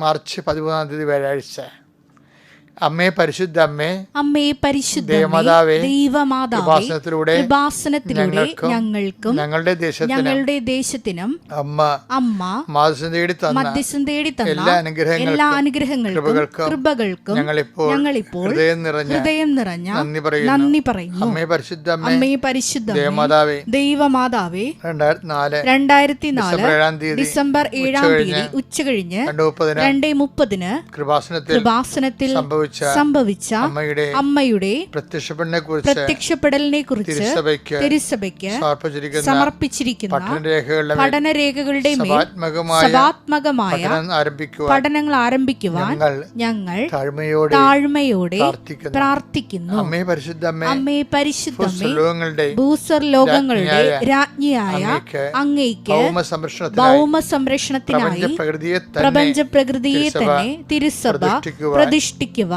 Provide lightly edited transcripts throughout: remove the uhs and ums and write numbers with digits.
March 13 വ്യാഴാഴ്ച. അമ്മേ പരിശുദ്ധ അമ്മേ, അമ്മേ പരിശുദ്ധ ദേവമാതാവേ, ദൈവമാതാവേ, കൃപാസനത്തിലൂടെ ഞങ്ങൾക്കും ഞങ്ങളുടെ ദേശത്തിനും അമ്മ മധ്യസ്ഥം തേടി തന്ന എല്ലാ അനുഗ്രഹങ്ങൾക്കും കൃപകൾക്കും ഞങ്ങളിപ്പോൾ ഹൃദയം നിറഞ്ഞ നന്ദി പറയുന്നു. അമ്മേ പരിശുദ്ധ ദൈവമാതാവേ, 2004 ഡിസംബർ 7 ഉച്ചകഴിഞ്ഞ് 2:30 കൃപാസനത്തിൽ സംഭവിച്ച അമ്മയുടെ പ്രത്യക്ഷപ്പെടലിനെ കുറിച്ച് തിരുസഭയ്ക്ക് സമർപ്പിച്ചിരിക്കുന്ന പഠനരേഖകളുടെ മേൽ സഭാത്മകമായ പഠനങ്ങൾ ആരംഭിക്കുവാൻ ഞങ്ങൾ താഴ്മയോടെ പ്രാർത്ഥിക്കുന്നു. അമ്മേ പരിശുദ്ധമേ, ഭൂസ്വർലോകങ്ങളുടെ രാജ്ഞിയായ അങ്ങയ്ക്ക് ഭൗമ സംരക്ഷണത്തിനായി പ്രപഞ്ച പ്രകൃതിയെ തന്നെ തിരുസഭ പ്രതിഷ്ഠിക്കുവാൻ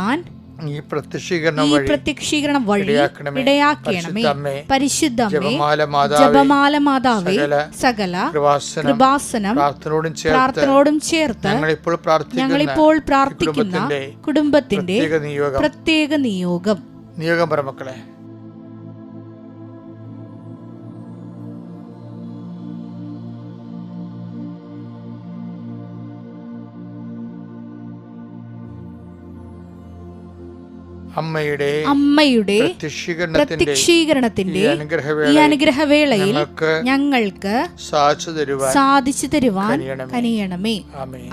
ഈ പ്രത്യക്ഷീകരണം വഴി ഇടയാക്കണമേ. പരിശുദ്ധമേ, ജപമാല മാതാവേ, സകല കൃപാസനം പ്രാർത്ഥനയോടും ചേർത്ത് ഞങ്ങളിപ്പോൾ പ്രാർത്ഥിക്കുന്ന കുടുംബത്തിന്റെ പ്രത്യേക നിയോഗം പറമക്കളെ. അമ്മയുടെ പ്രത്യക്ഷീകരണത്തിന്റെ ഈ അനുഗ്രഹവേളയിൽ ഞങ്ങൾക്ക് സാധിച്ചു തരുവാൻ കനിയണമേ.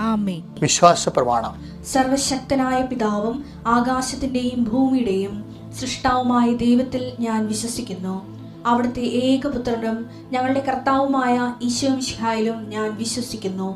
ആമേൻ. വിശ്വാസ പ്രമാണം. സർവശക്തനായ പിതാവും ആകാശത്തിന്റെയും ഭൂമിയുടെയും സൃഷ്ടാവുമായ ദൈവത്തിൽ ഞാൻ വിശ്വസിക്കുന്നു. അവിടുത്തെ ഏകപുത്രനും ഞങ്ങളുടെ കർത്താവുമായ ഈശോ മിശിഹായിലും ഞാൻ വിശ്വസിക്കുന്നു.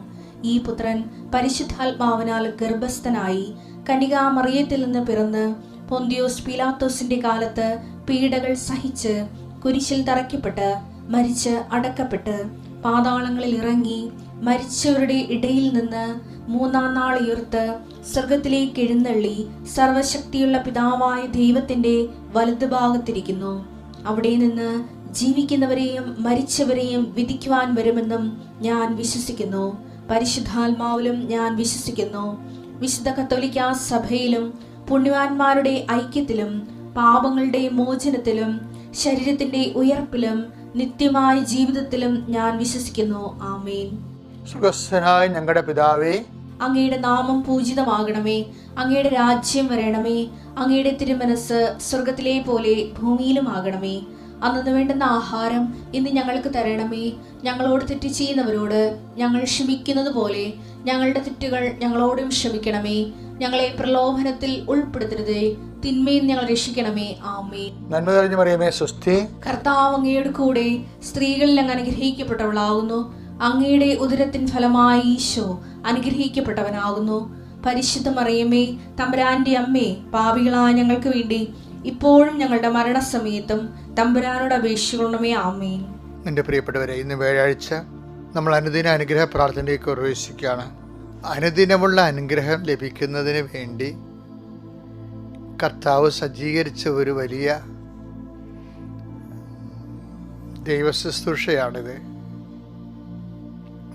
ഈ പുത്രൻ പരിശുദ്ധാത്മാവിനാൽ ഗർഭസ്ഥനായി കന്യകാമറിയത്തിൽ നിന്ന് പിറന്ന് പൊന്തിയോസ് പീലാത്തോസിന്റെ കാലത്ത് പീഡകൾ സഹിച്ച് കുരിശിൽ തറയ്ക്കപ്പെട്ട് മരിച്ച് അടക്കപ്പെട്ട് പാതാളങ്ങളിൽ ഇറങ്ങി മരിച്ചവരുടെ ഇടയിൽ നിന്ന് 3-ാം നാൾ ഉയർത്ത് സ്വർഗത്തിലേക്ക് എഴുന്നള്ളി സർവശക്തിയുള്ള പിതാവായ ദൈവത്തിന്റെ വലതുഭാഗത്തിരിക്കുന്നു. അവിടെ നിന്ന് ജീവിക്കുന്നവരെയും മരിച്ചവരെയും വിധിക്കുവാൻ വരുമെന്നും ഞാൻ വിശ്വസിക്കുന്നു. പരിശുദ്ധാത്മാവിലും ഞാൻ വിശ്വസിക്കുന്നു. വിശുദ്ധ കത്തോലിക്കാ സഭയിലും പുണ്യവാന്മാരുടെ ഐക്യത്തിലും പാപങ്ങളുടെ മോചനത്തിലും ശരീരത്തിന്റെ ഉയർപ്പിലും നിത്യമായ ജീവിതത്തിലും ഞാൻ വിശ്വസിക്കുന്നു. ആമേൻ. സ്വർഗ്ഗസ്ഥനായ ഞങ്ങളുടെ പിതാവേ, അങ്ങയുടെ നാമം പൂജിതമാകണമേ. അങ്ങയുടെ രാജ്യം വരണമേ. അങ്ങയുടെ തിരുമനസ് സ്വർഗത്തിലെ പോലെ ഭൂമിയിലും ആകണമേ. അന്നു വേണ്ടുന്ന ആഹാരം ഇന്ന് ഞങ്ങൾക്ക് തരണമേ. ഞങ്ങളോട് തെറ്റ് ചെയ്യുന്നവരോട് ഞങ്ങൾ ക്ഷമിക്കുന്നത് പോലെ ഞങ്ങളുടെ തെറ്റുകൾ ഞങ്ങളോടും ക്ഷമിക്കണമേ. ഞങ്ങളെ പ്രലോഭനത്തിൽ ഉൾപ്പെടുത്തരുതേ, തിന്മയിൽ ഞങ്ങൾ രക്ഷിക്കണമേ. ആമേൻ. നന്മ നിറഞ്ഞ മറിയമേ, സ്വസ്തി. കർത്താവ് അങ്ങയുടെ കൂടെ സ്ത്രീകളിൽ അങ്ങ് അനുഗ്രഹിക്കപ്പെട്ടവളാകുന്നു. അങ്ങയുടെ ഉദരത്തിൻ ഫലമായി ഈശോ അനുഗ്രഹിക്കപ്പെട്ടവനാകുന്നു. പരിശുദ്ധ മറിയമേ, തമ്പുരാന്റെ അമ്മേ, പാപികളായ ഞങ്ങൾക്ക് വേണ്ടി ഇപ്പോഴും ഞങ്ങളുടെ മരണസമയത്തും തമ്പുരാനോട് അപേക്ഷിക്കണമേ. ആമേൻ. എൻ്റെ പ്രിയപ്പെട്ടവരെ, ഇന്ന് വ്യാഴാഴ്ച നമ്മൾ അനുദിന അനുഗ്രഹ പ്രാർത്ഥനയ്ക്ക് പ്രവേശിക്കുകയാണ്. അനുദിനമുള്ള അനുഗ്രഹം ലഭിക്കുന്നതിന് വേണ്ടി കർത്താവ് സജ്ജീകരിച്ച ഒരു വലിയ ദൈവശുശ്രൂഷയാണിത്.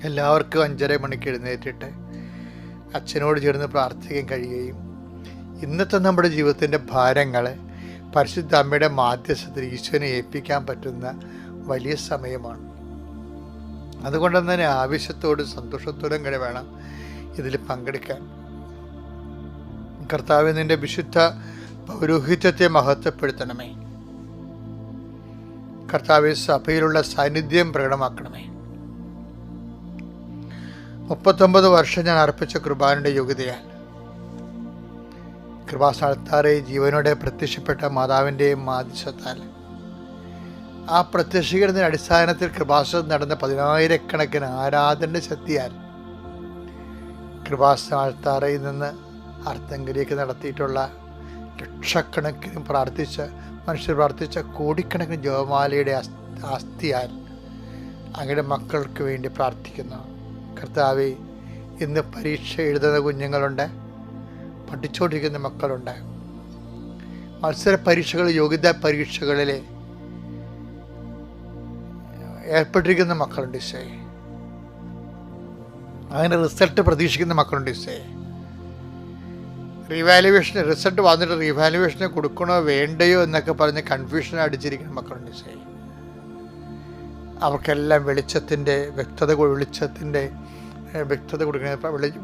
എല്ലാവർക്കും 5:30 മണിക്ക് എഴുന്നേറ്റിട്ട് അച്ഛനോട് ചേർന്ന് പ്രാർത്ഥിക്കാൻ കഴിയുകയും ഇന്നത്തെ നമ്മുടെ ജീവിതത്തിൻ്റെ ഭാരങ്ങളെ പരിശുദ്ധ അമ്മയുടെ മാധ്യസ്ഥത്തിൽ ഈശോനെ ഏൽപ്പിക്കാൻ പറ്റുന്ന വലിയ സമയമാണ്. അതുകൊണ്ട് തന്നെ ആവശ്യത്തോടും സന്തോഷത്തോടും കൂടെ വേണം ഇതിൽ പങ്കെടുക്കാൻ. കർത്താവേ, നിന്റെ വിശുദ്ധ പൗരോഹിത്യത്തെ മഹത്വപ്പെടുത്തണമേ. കർത്താവേ, സഭയിലുള്ള സാന്നിധ്യം പ്രകടമാക്കണമേ. 39 വർഷം ഞാൻ അർപ്പിച്ച കുർബാനയുടെ യോഗ്യതയാൽ കൃപാസ്ഥാനത്താറെ ജീവനോടെ പ്രത്യക്ഷപ്പെട്ട മാതാവിൻ്റെയും മാധ്യസ്ഥത്താൽ ആ പ്രത്യക്ഷീകരണത്തിൻ്റെ അടിസ്ഥാനത്തിൽ കൃപാസനത്തിൽ നടന്ന 10,000-കണക്കിന് ആരാധന ശക്തിയാൽ കൃപാസ്ഥാനത്താറയിൽ നിന്ന് അർത്തങ്കിലേക്ക് നടത്തിയിട്ടുള്ള ലക്ഷക്കണക്കിന് മനുഷ്യർ പ്രാർത്ഥിച്ച കോടിക്കണക്കിന് ജപമാലയുടെ ആസ്തിയാൽ അങ്ങയുടെ മക്കൾക്ക് വേണ്ടി പ്രാർത്ഥിക്കുന്നു. കർത്താവേ, ഇന്ന് പരീക്ഷ എഴുതുന്ന കുഞ്ഞുങ്ങളുണ്ട്, പഠിച്ചുകൊണ്ടിരിക്കുന്ന മക്കളുണ്ട്, മത്സര പരീക്ഷകൾ, യോഗ്യതാ പരീക്ഷകളിൽ ഏർപ്പെട്ടിരിക്കുന്ന മക്കളുണ്ട് ഈശോയെ. അങ്ങനെ റിസൾട്ട് പ്രതീക്ഷിക്കുന്ന മക്കളുണ്ട് ഈശോയെ. റീവാലുവേഷൻ റിസൾട്ട് വന്നിട്ട് റീവാലുവേഷന് കൊടുക്കണോ വേണ്ടയോ എന്നൊക്കെ പറഞ്ഞ് കൺഫ്യൂഷൻ അടിച്ചിരിക്കുന്ന മക്കളുണ്ട്. ഈശോയെ അവർക്കെല്ലാം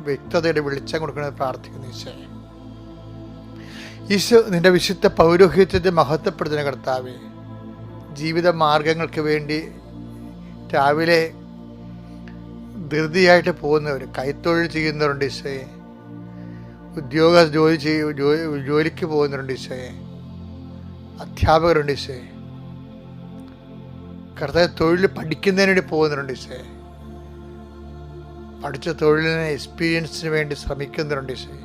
വ്യക്തതയുടെ വെളിച്ചം കൊടുക്കണമെന്ന് പ്രാർത്ഥിക്കുന്നു. ഈശോയെ ഈശോ നിന്റെ വിശുദ്ധ പൗരോഹിത്യത്തെ മഹത്വപ്പെടുത്തുന്ന കർത്താവേ, ജീവിത മാർഗങ്ങൾക്ക് വേണ്ടി രാവിലെ ധൃതിയായിട്ട് പോകുന്നവർ, കൈത്തൊഴിൽ ചെയ്യുന്നവരുണ്ട് ഈശോയെ, ജോലിക്ക് പോകുന്നവരുണ്ട് ഈശോയെ, അധ്യാപകരുണ്ട് ഈശോയെ, കർത്താവ് തൊഴിൽ പഠിക്കുന്നതിന് വേണ്ടി പോകുന്നവരുണ്ട് ഈശോയെ, പഠിച്ച തൊഴിലിന് എക്സ്പീരിയൻസിന് വേണ്ടി ശ്രമിക്കുന്നവരുണ്ട് ഈശോയെ,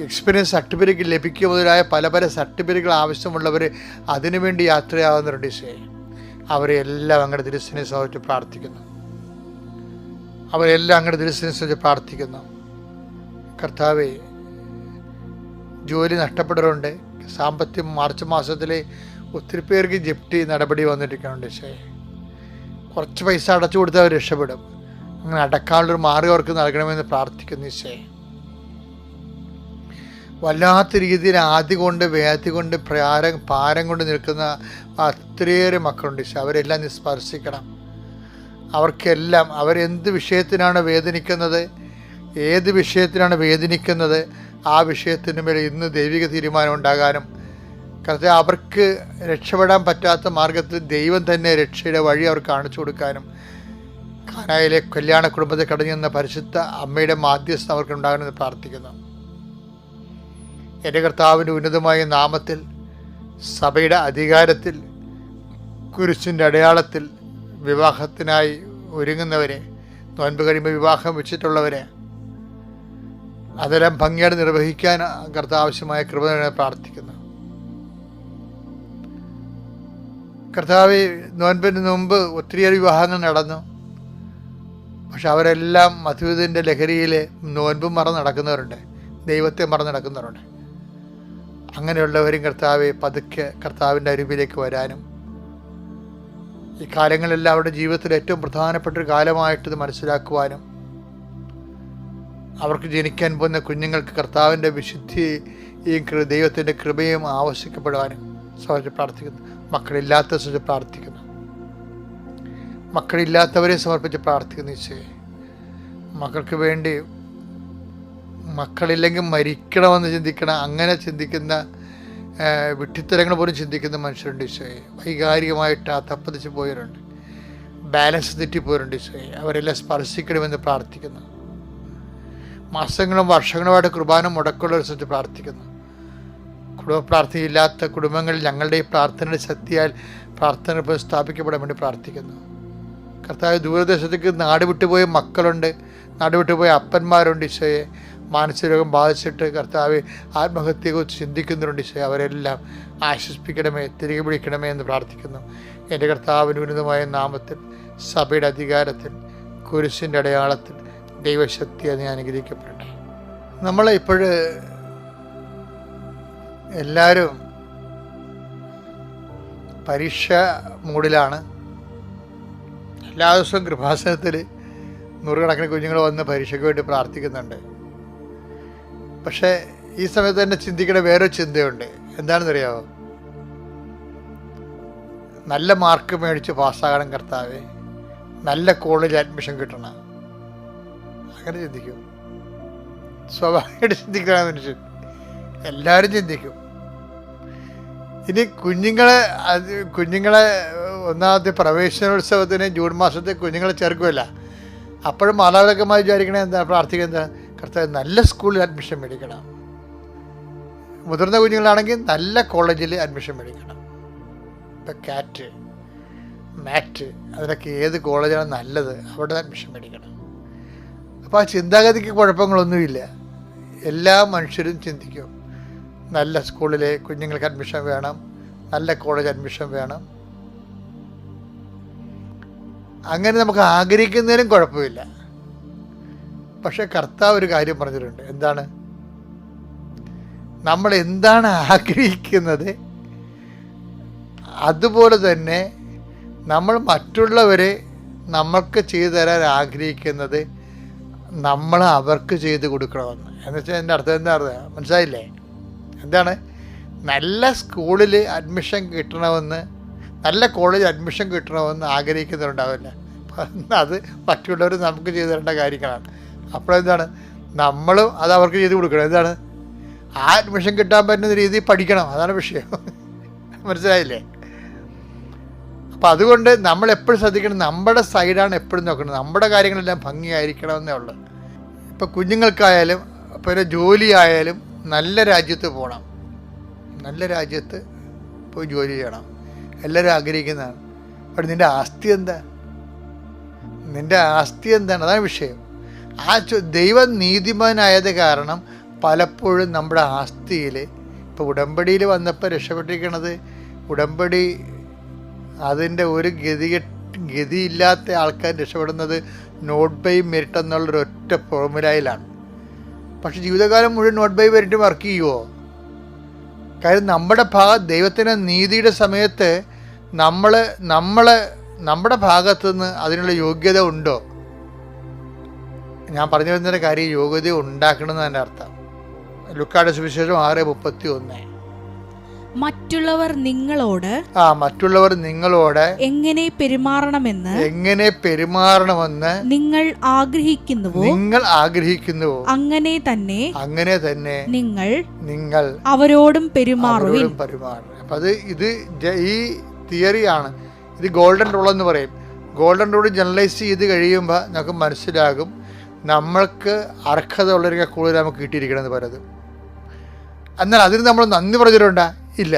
എക്സ്പീരിയൻസ് സർട്ടിഫിക്കറ്റ് ലഭിക്കുക മുതലായ പല സർട്ടിഫിക്കറ്റുകൾ ആവശ്യമുള്ളവർ അതിനുവേണ്ടി യാത്രയാകുന്നവരുണ്ട് ഈശോയെ. അവരെല്ലാം അങ്ങയുടെ തിരുസന്നിധിയെ സമർപ്പിച്ച് പ്രാർത്ഥിക്കുന്നു. കർത്താവേ, ജോലി നഷ്ടപ്പെട്ടവരുണ്ട്. മാർച്ച് മാസത്തിൽ ഒത്തിരി പേർക്ക് ജപ്തി നടപടി വന്നിരിക്കുന്നുണ്ട് ഈശോയെ. കുറച്ച് പൈസ അടച്ചു കൊടുത്താൽ അവർ രക്ഷപ്പെടും. അങ്ങനെ അടക്കാനുള്ളൊരു മാർഗ്ഗം അവർക്ക് നൽകണമെന്ന് പ്രാർത്ഥിക്കുന്നു ഈശോയെ. വല്ലാത്ത രീതിയിൽ ആദി കൊണ്ട് വ്യാധി കൊണ്ട് ഭാരം കൊണ്ട് നിൽക്കുന്ന ഒത്തിരിയേറെ മക്കളുണ്ട് ഈശോ. അവരെല്ലാം നീ സ്പർശിക്കണം. അവർക്കെല്ലാം അവരെന്ത് വിഷയത്തിനാണ് വേദനിക്കുന്നത്, ഏത് വിഷയത്തിനാണ് വേദനിക്കുന്നത്, ആ വിഷയത്തിന് മേൽ ഇന്ന് ദൈവിക തീരുമാനം ഉണ്ടാകാനും കർത്താവേ, അവർക്ക് രക്ഷപ്പെടാൻ പറ്റാത്ത മാർഗത്തിൽ ദൈവം തന്നെ രക്ഷയുടെ വഴി അവർക്ക് കാണിച്ചു കൊടുക്കാനും കാനായിലെ കല്യാണ കുടുംബത്തെ കടഞ്ഞു നിന്ന പരിശുദ്ധ അമ്മയുടെ മാധ്യസ്ഥം അവർക്ക് ഉണ്ടാകണമെന്ന് പ്രാർത്ഥിക്കുന്നു. എൻ്റെ കർത്താവിൻ്റെ ഉന്നതമായ നാമത്തിൽ, സഭയുടെ അധികാരത്തിൽ, കുരിശിൻ്റെ അടയാളത്തിൽ വിവാഹത്തിനായി ഒരുങ്ങുന്നവരെ, നോൻപ് കഴിയുമ്പോൾ വിവാഹം വെച്ചിട്ടുള്ളവരെ അതെല്ലാം ഭംഗിയായി നിർവഹിക്കാൻ കർത്താവ് ആവശ്യമായ കൃപ പ്രാർത്ഥിക്കുന്നു. കർത്താവ്, നോൻപിന് മുമ്പ് ഒത്തിരിയേറെ വിവാഹങ്ങൾ നടന്നു. പക്ഷെ അവരെല്ലാം മധുവിധൻ്റെ ലഹരിയിൽ നോൻപും മറന്ന് നടക്കുന്നവരുണ്ട്, ദൈവത്തെ മറന്ന് നടക്കുന്നവരുണ്ട്. അങ്ങനെയുള്ളവരും കർത്താവെ പതുക്കെ കർത്താവിൻ്റെ അരുവിലേക്ക് വരാനും ഈ കാലങ്ങളെല്ലാം അവരുടെ ജീവിതത്തിൽ ഏറ്റവും പ്രധാനപ്പെട്ടൊരു കാലമായിട്ടത് മനസ്സിലാക്കുവാനും അവർക്ക് ജനിക്കാൻ പോകുന്ന കുഞ്ഞുങ്ങൾക്ക് കർത്താവിൻ്റെ വിശുദ്ധിയും ദൈവത്തിൻ്റെ കൃപയും ആവശ്യിക്കപ്പെടുവാനും സമർപ്പിച്ച് പ്രാർത്ഥിക്കുന്നു. മക്കളില്ലാത്തവരെ സമർപ്പിച്ച് പ്രാർത്ഥിക്കുന്നു ഈശോയെ. മക്കൾക്ക് വേണ്ടി, മക്കളില്ലെങ്കിൽ മരിക്കണമെന്ന് ചിന്തിക്കണം, അങ്ങനെ ചിന്തിക്കുന്ന വിഡ്ഢിത്തരങ്ങൾ പോലും ചിന്തിക്കുന്ന മനുഷ്യരുണ്ട് ഈശോയെ. വൈകാരികമായിട്ട് തപ്പതിച്ച് പോയവരുണ്ട്, ബാലൻസ് തെറ്റിപ്പോയവരുണ്ട് ഈശോയെ. അവരെല്ലാം സ്പർശിക്കണമെന്ന് പ്രാർത്ഥിക്കുന്നു. മാസങ്ങളും വർഷങ്ങളുമായിട്ട് കുർബാന മുടക്കമുള്ളവരെ സംബന്ധിച്ച് പ്രാർത്ഥിക്കുന്നു. കുടുംബ പ്രാർത്ഥനയില്ലാത്ത കുടുംബങ്ങളിൽ ഞങ്ങളുടെ ഈ പ്രാർത്ഥനയുടെ ശക്തിയാൽ പ്രാർത്ഥന സ്ഥാപിക്കപ്പെടാൻ വേണ്ടി പ്രാർത്ഥിക്കുന്നു. കർത്താവ്, ദൂരദേശത്തേക്ക് നാട് വിട്ടുപോയ മക്കളുണ്ട്, നാട് വിട്ടുപോയ അപ്പന്മാരുണ്ട് ഈശോയെ. മാനസിക രോഗം ബാധിച്ചിട്ട് കർത്താവ് ആത്മഹത്യയെക്കുറിച്ച് ചിന്തിക്കുന്നവരുണ്ട് ഈശോയെ. അവരെല്ലാം ആശ്വസിപ്പിക്കണമേ, തിരികെ പിടിക്കണമേ എന്ന് പ്രാർത്ഥിക്കുന്നു. എൻ്റെ കർത്താവിൻ്റെ ഉന്നതമായ നാമത്തിൽ, സഭയുടെ അധികാരത്തിൽ, കുരിശിൻ്റെ അടയാളത്തിൽ ദൈവശക്തി അതിനെ അനുഗ്രഹിക്കപ്പെടട്ടെ. നമ്മളിപ്പോൾ എല്ലാവരും പരീക്ഷ മൂഡിലാണ്. എല്ലാ ദിവസവും കൃപാസനത്തിൽ നൂറുകണക്കിന് കുഞ്ഞുങ്ങൾ വന്ന് പരീക്ഷയ്ക്ക് വേണ്ടി പ്രാർത്ഥിക്കുന്നുണ്ട്. പക്ഷേ ഈ സമയത്ത് തന്നെ ചിന്തിക്കേണ്ട വേറൊരു ചിന്തയുണ്ട്. എന്താണെന്നറിയാമോ? നല്ല മാർക്ക് മേടിച്ച് പാസ്സാകണം കർത്താവേ, നല്ല കോളേജിൽ അഡ്മിഷൻ കിട്ടണം. അങ്ങനെ ചിന്തിക്കും. സ്വാഭാവികമായിട്ട് ചിന്തിക്കണം മനുഷ്യൻ, എല്ലാവരും ചിന്തിക്കും. ഇനി കുഞ്ഞുങ്ങളെ ഒന്നാമത്തെ പ്രവേശനോത്സവത്തിന് ജൂൺ മാസത്തെ കുഞ്ഞുങ്ങളെ ചേർക്കുമല്ല, അപ്പോഴും മാതാപിതാക്കന്മാർ വിചാരിക്കണേ എന്താ, പ്രാർത്ഥിക്കുന്നത് കർത്താവ് നല്ല സ്കൂളിൽ അഡ്മിഷൻ മേടിക്കണം. മുതിർന്ന കുഞ്ഞുങ്ങളാണെങ്കിൽ നല്ല കോളേജിൽ അഡ്മിഷൻ മേടിക്കണം. ഇപ്പം കാറ്റ്, മാറ്റ്, അതിനൊക്കെ ഏത് കോളേജാണ് നല്ലത് അവിടെ അഡ്മിഷൻ മേടിക്കണം. അപ്പോൾ ആ ചിന്താഗതിക്ക് കുഴപ്പങ്ങളൊന്നുമില്ല. എല്ലാ മനുഷ്യരും ചിന്തിക്കും, നല്ല സ്കൂളിലെ കുഞ്ഞുങ്ങൾക്ക് അഡ്മിഷൻ വേണം, നല്ല കോളേജ് അഡ്മിഷൻ വേണം. അങ്ങനെ നമുക്ക് ആഗ്രഹിക്കുന്നതിനും കുഴപ്പമില്ല. പക്ഷെ കർത്താവ് ഒരു കാര്യം പറഞ്ഞിട്ടുണ്ട്. എന്താണ്? നമ്മൾ എന്താണ് ആഗ്രഹിക്കുന്നത് അതുപോലെ തന്നെ നമ്മൾ മറ്റുള്ളവരെ നമ്മൾക്ക് ചെയ്തു തരാൻ ആഗ്രഹിക്കുന്നത് നമ്മൾ അവർക്ക് ചെയ്ത് കൊടുക്കണമെന്ന്. എന്ന് വെച്ചാൽ എൻ്റെ അർത്ഥം എന്താ അറിയാം, മനസ്സിലായില്ലേ? എന്താണ്? നല്ല സ്കൂളിൽ അഡ്മിഷൻ കിട്ടണമെന്ന്, നല്ല കോളേജിൽ അഡ്മിഷൻ കിട്ടണമെന്ന് ആഗ്രഹിക്കുന്നുണ്ടാവില്ല. അത് മറ്റുള്ളവർ നമുക്ക് ചെയ്തു തരേണ്ട കാര്യങ്ങളാണ്. അപ്പോഴെന്താണ്, നമ്മളും അത് അവർക്ക് ചെയ്ത് കൊടുക്കണം. എന്താണ്? ആ അഡ്മിഷൻ കിട്ടാൻ പറ്റുന്ന രീതിയിൽ പഠിക്കണം, അതാണ് വിഷയം. മനസ്സിലായില്ലേ? അപ്പം അതുകൊണ്ട് നമ്മൾ എപ്പോഴും ശ്രദ്ധിക്കണം, നമ്മുടെ സൈഡാണ് എപ്പോഴും നോക്കണം, നമ്മുടെ കാര്യങ്ങളെല്ലാം ഭംഗിയായിരിക്കണമെന്നേ ഉള്ളൂ. ഇപ്പം കുഞ്ഞുങ്ങൾക്കായാലും ഇപ്പോൾ ഒരു ജോലി ആയാലും നല്ല രാജ്യത്ത് പോകണം, നല്ല രാജ്യത്ത് പോയി ജോലി ചെയ്യണം, എല്ലാവരും ആഗ്രഹിക്കുന്നതാണ്. അപ്പോൾ നിൻ്റെ ആസ്തി എന്താ? നിൻ്റെ ആസ്തി എന്താണ്? അതാണ് വിഷയം. ദൈവം നീതിമാനായത് കാരണം പലപ്പോഴും നമ്മുടെ ആസ്തിയിൽ, ഇപ്പോൾ ഉടമ്പടിയിൽ വന്നപ്പോൾ രക്ഷപ്പെട്ടിരിക്കണത്, ഉടമ്പടി അതിൻ്റെ ഒരു ഗതിയില്ലാത്ത ആൾക്കാർ രക്ഷപ്പെടുന്നത് നോട്ട് ബൈ മെരിറ്റ് എന്നുള്ളൊരൊറ്റ ഫോർമുലയിലാണ്. പക്ഷെ ജീവിതകാലം മുഴുവൻ നോട്ട് ബൈ മെരിറ്റ് വർക്ക് ചെയ്യുമോ? കാര്യം നമ്മുടെ ദൈവത്തിൻ്റെ നീതിയുടെ സമയത്ത് നമ്മുടെ ഭാഗത്തുനിന്ന് അതിനുള്ള യോഗ്യത ഉണ്ടോ? ഞാൻ പറഞ്ഞു വരുന്നതിൻ്റെ കാര്യം യോഗ്യത ഉണ്ടാക്കണമെന്ന് എൻ്റെ അർത്ഥം. ലൂക്കായുടെ സുവിശേഷം 6:31. മറ്റുള്ളവർ നിങ്ങളോട് എങ്ങനെ പെരുമാറണമെന്ന് നിങ്ങൾ ആഗ്രഹിക്കുന്നുവോ അങ്ങനെ തന്നെ നിങ്ങൾ അവരോടും പെരുമാറും. അപ്പം ഇത് ഈ തിയറിയാണ്. ഇത് ഗോൾഡൻ റൂൾ എന്ന് പറയും. ഗോൾഡൻ റൂൾ ജനറലൈസ് ചെയ്ത് കഴിയുമ്പോൾ നമുക്ക് മനസ്സിലാകും നമ്മൾക്ക് അർഹത ഉള്ളവരൊക്കെ കൂടുതൽ നമുക്ക് കിട്ടിയിരിക്കണമെന്ന് പലതും. എന്നാൽ അതിന് നമ്മൾ നന്ദി പറഞ്ഞിട്ടുണ്ടോ? ഇല്ല.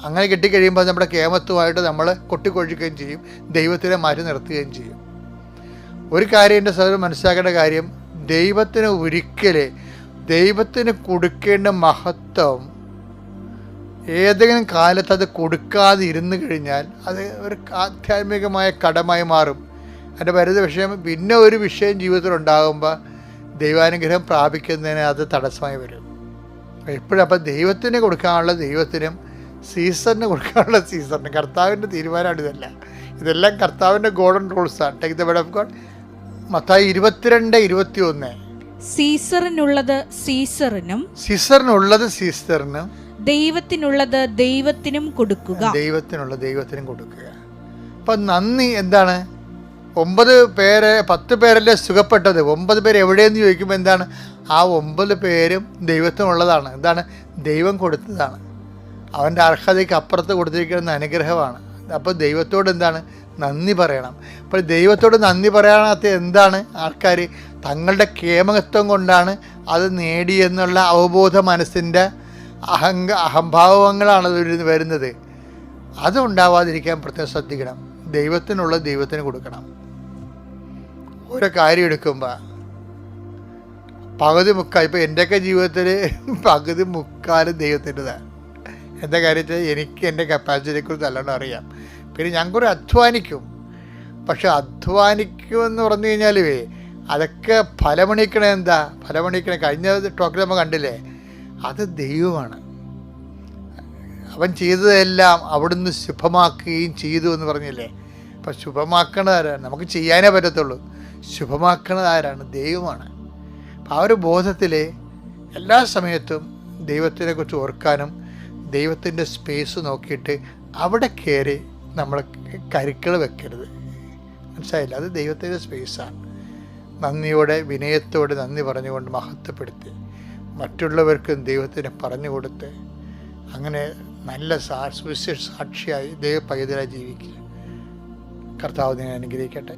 അങ്ങനെ കിട്ടിക്കഴിയുമ്പോൾ നമ്മുടെ കേമത്വമായിട്ട് നമ്മൾ കൊട്ടിക്കൊഴിക്കുകയും ചെയ്യും, ദൈവത്തിനെ മാറ്റി നിർത്തുകയും ചെയ്യും. ഒരു കാര്യം എൻ്റെ സഹോദരൻ മനസ്സിലാക്കേണ്ട കാര്യം, ദൈവത്തിന് കൊടുക്കേണ്ട മഹത്വം ഏതെങ്കിലും കാലത്ത് അത് കൊടുക്കാതെ ഇരുന്ന് കഴിഞ്ഞാൽ അത് ഒരു ആധ്യാത്മികമായ കടമായി മാറും. അതിൻ്റെ പരിധി വിഷയം പിന്നെ ഒരു വിഷയം ജീവിതത്തിൽ ഉണ്ടാകുമ്പോൾ ദൈവാനുഗ്രഹം പ്രാപിക്കുന്നതിന് അത് തടസ്സമായി വരും. എപ്പോഴും അപ്പം ദൈവത്തിന് കൊടുക്കാനുള്ള ദൈവത്തിനും സീസറിന് കൊടുക്കാനുള്ള സീസറിനും കർത്താവിൻ്റെ തീരുമാനമാണ് ഇതെല്ലാം കർത്താവിൻ്റെ ഗോൾഡൻ റൂൾസാണ്. Take the word of God. മത്തായി 22:21. സീസറിനുള്ളത് സീസറിനും ദൈവത്തിനുള്ളത് ദൈവത്തിനും കൊടുക്കുക. അപ്പം നന്ദി എന്താണ്? 9 പേര് 10 പേരല്ലേ സുഖപ്പെട്ടത്, 9 പേര് എവിടെയെന്ന് ചോദിക്കുമ്പോൾ എന്താണ്? ആ 9 പേരും ദൈവത്തിനുള്ളതാണ്. എന്താണ്? ദൈവം കൊടുത്തതാണ്. അവൻ്റെ അർഹതയ്ക്ക് അപ്പുറത്ത് കൊടുത്തിരിക്കുന്ന അനുഗ്രഹമാണ്. അപ്പോൾ ദൈവത്തോട് എന്താണ്? നന്ദി പറയണം. അപ്പോൾ ദൈവത്തോട് നന്ദി പറയാനാത്ത എന്താണ് ആൾക്കാർ? തങ്ങളുടെ കേമത്വം കൊണ്ടാണ് അത് നേടിയെന്നുള്ള അവബോധ മനസ്സിൻ്റെ അഹംഭാവങ്ങളാണ് വരുന്നത്. അതുണ്ടാവാതിരിക്കാൻ പ്രത്യേകം ശ്രദ്ധിക്കണം. ദൈവത്തിനുള്ള ദൈവത്തിന് കൊടുക്കണം. ഓരോ കാര്യം എടുക്കുമ്പോൾ പകുതി മുക്കാൽ, ഇപ്പോൾ എൻ്റെയൊക്കെ ജീവിതത്തിൽ പകുതി മുക്കാലും ദൈവത്തിൻ്റെതാണ്. എന്താ കാര്യത്തിൽ എനിക്ക് എൻ്റെ കപ്പാസിറ്റിയെക്കുറിച്ച് നല്ലോണം അറിയാം. പിന്നെ ഞാൻ കുറേ അധ്വാനിക്കും. പക്ഷെ അധ്വാനിക്കുമെന്ന് പറഞ്ഞു കഴിഞ്ഞാൽ അതൊക്കെ ഫലമണിക്കണേ. കഴിഞ്ഞ ടോക്കിൽ നമ്മൾ കണ്ടില്ലേ, അത് ദൈവമാണ്. അവൻ ചെയ്തതെല്ലാം അവിടുന്ന് ശുഭമാക്കുകയും ചെയ്തു എന്ന് പറഞ്ഞില്ലേ. അപ്പം ശുഭമാക്കണത് ആരാണ്? നമുക്ക് ചെയ്യാനേ പറ്റത്തുള്ളൂ. ശുഭമാക്കണത് ആരാണ്? ദൈവമാണ്. അപ്പം ആ ഒരു ബോധത്തിൽ എല്ലാ സമയത്തും ദൈവത്തിനെക്കുറിച്ച് ഓർക്കാനും ദൈവത്തിൻ്റെ സ്പേസ് നോക്കിയിട്ട് അവിടെ കയറി നമ്മൾ കരുക്കൾ വെക്കരുത്. മനസ്സിലായില്ല? അത് ദൈവത്തിൻ്റെ സ്പേസാണ്. നന്ദിയോടെ വിനയത്തോടെ നന്ദി പറഞ്ഞുകൊണ്ട് മഹത്വപ്പെടുത്തി മറ്റുള്ളവർക്കും ദൈവത്തിനെ പറഞ്ഞു കൊടുത്ത് അങ്ങനെ നല്ല സുവിശേഷ സാക്ഷിയായി ദൈവ പൈതലായി ജീവിക്കുക. കർത്താവ് നിന്നെ അനുഗ്രഹിക്കട്ടെ.